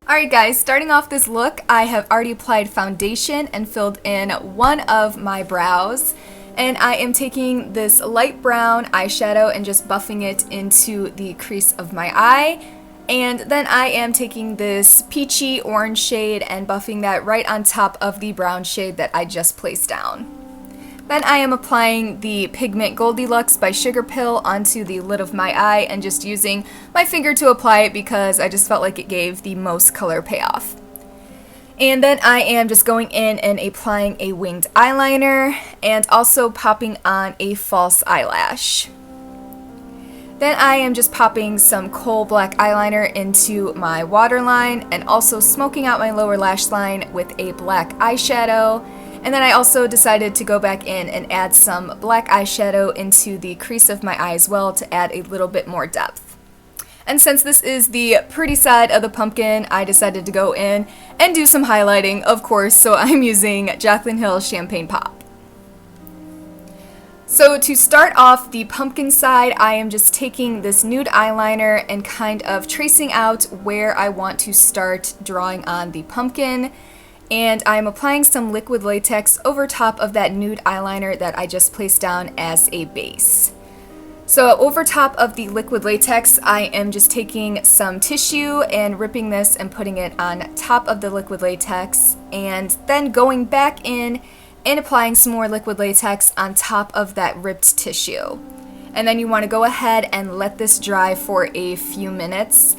Alright guys, starting off this look, I have already applied foundation and filled in one of my brows. And I am taking this light brown eyeshadow and just buffing it into the crease of my eye. And then I am taking this peachy orange shade and buffing that right on top of the brown shade that I just placed down. Then I am applying the pigment Goldilux by Sugarpill onto the lid of my eye and just using my finger to apply it because I just felt like it gave the most color payoff. And then I am just going in and applying a winged eyeliner and also popping on a false eyelash. Then I am just popping some coal black eyeliner into my waterline and also smoking out my lower lash line with a black eyeshadow. And then I also decided to go back in and add some black eyeshadow into the crease of my eye as well to add a little bit more depth. And since this is the pretty side of the pumpkin, I decided to go in and do some highlighting, of course, so I'm using Jaclyn Hill Champagne Pop. So to start off the pumpkin side, I am just taking this nude eyeliner and kind of tracing out where I want to start drawing on the pumpkin. And I'm applying some liquid latex over top of that nude eyeliner that I just placed down as a base. So over top of the liquid latex, I am just taking some tissue and ripping this and putting it on top of the liquid latex, and then going back in and applying some more liquid latex on top of that ripped tissue. And then you want to go ahead and let this dry for a few minutes.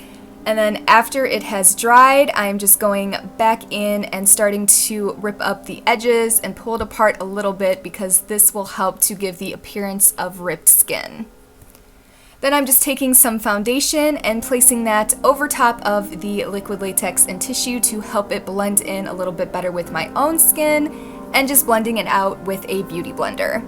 And then after it has dried, I'm just going back in and starting to rip up the edges and pull it apart a little bit because this will help to give the appearance of ripped skin. Then I'm just taking some foundation and placing that over top of the liquid latex and tissue to help it blend in a little bit better with my own skin, and just blending it out with a beauty blender.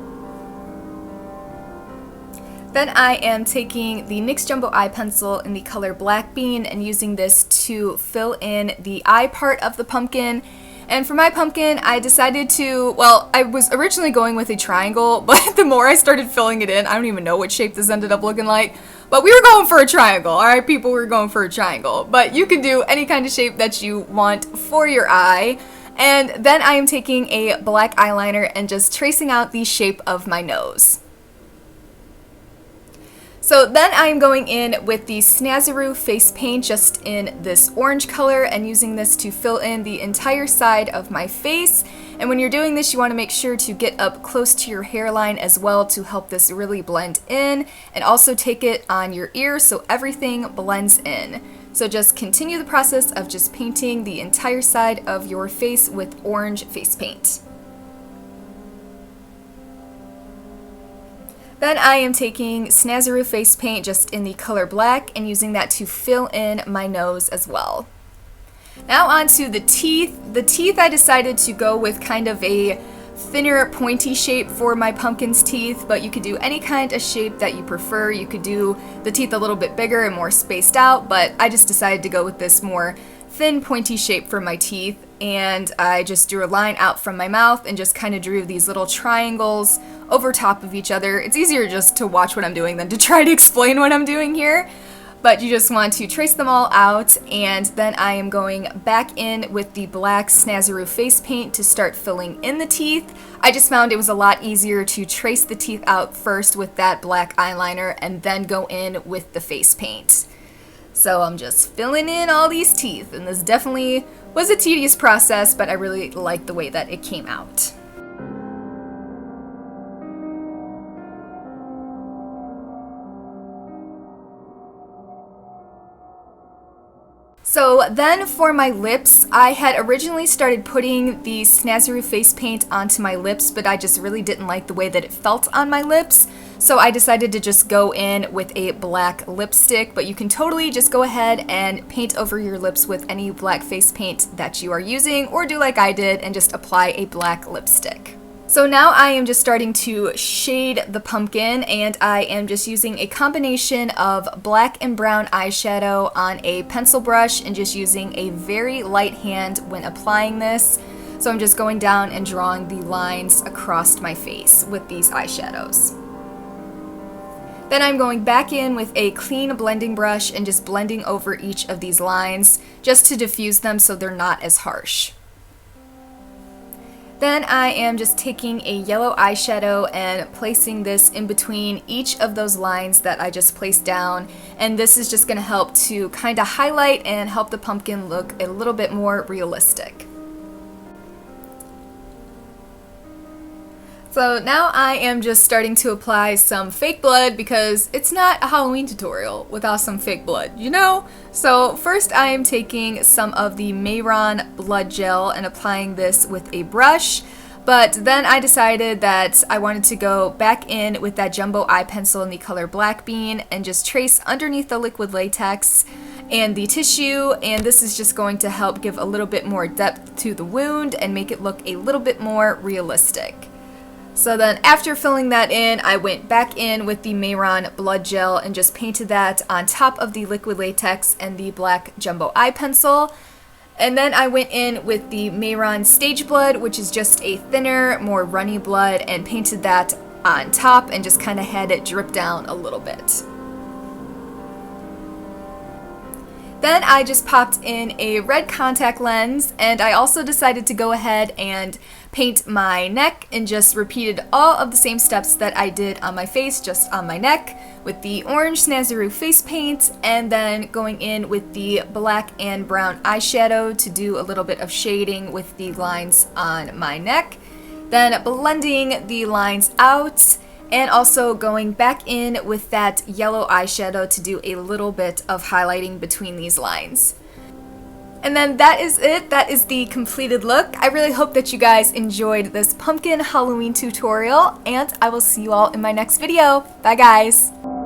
Then I am taking the NYX Jumbo Eye Pencil in the color Black Bean and using this to fill in the eye part of the pumpkin. And for my pumpkin, I decided to, well, I was originally going with a triangle, but the more I started filling it in, I don't even know what shape this ended up looking like, but we were going for a triangle. Alright people, we were going for a triangle. But you can do any kind of shape that you want for your eye. And then I am taking a black eyeliner and just tracing out the shape of my nose. So then I'm going in with the Snazaroo face paint just in this orange color and using this to fill in the entire side of my face. And when you're doing this, you want to make sure to get up close to your hairline as well to help this really blend in, and also take it on your ear so everything blends in. So just continue the process of just painting the entire side of your face with orange face paint. Then I am taking Snazaroo face paint just in the color Black and using that to fill in my nose as well. Now onto the teeth. The teeth, I decided to go with kind of a thinner pointy shape for my pumpkin's teeth, but you could do any kind of shape that you prefer. You could do the teeth a little bit bigger and more spaced out, but I just decided to go with this more thin pointy shape for my teeth, and I just drew a line out from my mouth and just kind of drew these little triangles over top of each other. It's easier just to watch what I'm doing than to try to explain what I'm doing here, but you just want to trace them all out. And then I am going back in with the black Snazaroo face paint to start filling in the teeth. I just found it was a lot easier to trace the teeth out first with that black eyeliner and then go in with the face paint. So I'm just filling in all these teeth, and this definitely was a tedious process, but I really liked the way that it came out. So then for my lips, I had originally started putting the Snazaroo face paint onto my lips, but I just really didn't like the way that it felt on my lips. So I decided to just go in with a black lipstick, but you can totally just go ahead and paint over your lips with any black face paint that you are using, or do like I did and just apply a black lipstick. So now I am just starting to shade the pumpkin, and I am just using a combination of black and brown eyeshadow on a pencil brush and just using a very light hand when applying this. So I'm just going down and drawing the lines across my face with these eyeshadows. Then I'm going back in with a clean blending brush and just blending over each of these lines just to diffuse them so they're not as harsh. Then I am just taking a yellow eyeshadow and placing this in between each of those lines that I just placed down, and this is just going to help to kind of highlight and help the pumpkin look a little bit more realistic. So now I am just starting to apply some fake blood because it's not a Halloween tutorial without some fake blood, you know? So first I am taking some of the Mayron blood gel and applying this with a brush, but then I decided that I wanted to go back in with that jumbo eye pencil in the color Black Bean and just trace underneath the liquid latex and the tissue, and this is just going to help give a little bit more depth to the wound and make it look a little bit more realistic. So then after filling that in, I went back in with the Mayron blood gel and just painted that on top of the liquid latex and the black jumbo eye pencil. And then I went in with the Mayron stage blood, which is just a thinner, more runny blood, and painted that on top and just kind of had it drip down a little bit. Then I just popped in a red contact lens, and I also decided to go ahead and paint my neck and just repeated all of the same steps that I did on my face, just on my neck, with the orange Snazaroo face paint, and then going in with the black and brown eyeshadow to do a little bit of shading with the lines on my neck, then blending the lines out, and also going back in with that yellow eyeshadow to do a little bit of highlighting between these lines. And then that is it. That is the completed look. I really hope that you guys enjoyed this pumpkin Halloween tutorial, and I will see you all in my next video. Bye guys!